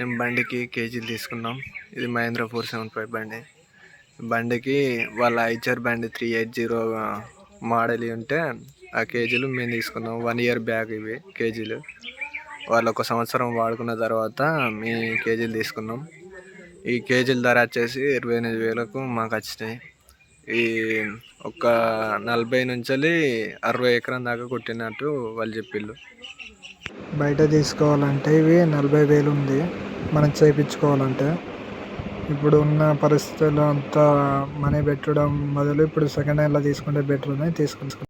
మేము బండికి కేజీలు తీసుకున్నాం. ఇది మహేంద్ర 475 బండి. బండికి వాళ్ళ ఐచర్ బండి 380 మోడల్ ఉంటే ఆ కేజీలు మేము తీసుకున్నాం. 1 ఇయర్ బ్యాక్ ఇవి కేజీలు. వాళ్ళు 1 సంవత్సరం వాడుకున్న తర్వాత మీ కేజీలు తీసుకున్నాం. ఈ కేజీల ధర వచ్చేసి 28,000కు మాకు వచ్చినాయి. ఈ ఒక 40 నుంచి 60 ఎకరం దాకా కొట్టినట్టు వాళ్ళు చెప్పిళ్ళు. బయట తీసుకోవాలంటే ఇవి 40,000 ఉంది మనం చేయించుకోవాలంటే. ఇప్పుడు ఉన్న పరిస్థితుల్లో అంతా మనీ పెట్టడం బదులు ఇప్పుడు సెకండ్ హ్యాండ్లో తీసుకుంటే బెటర్ అని తీసుకుంటాం.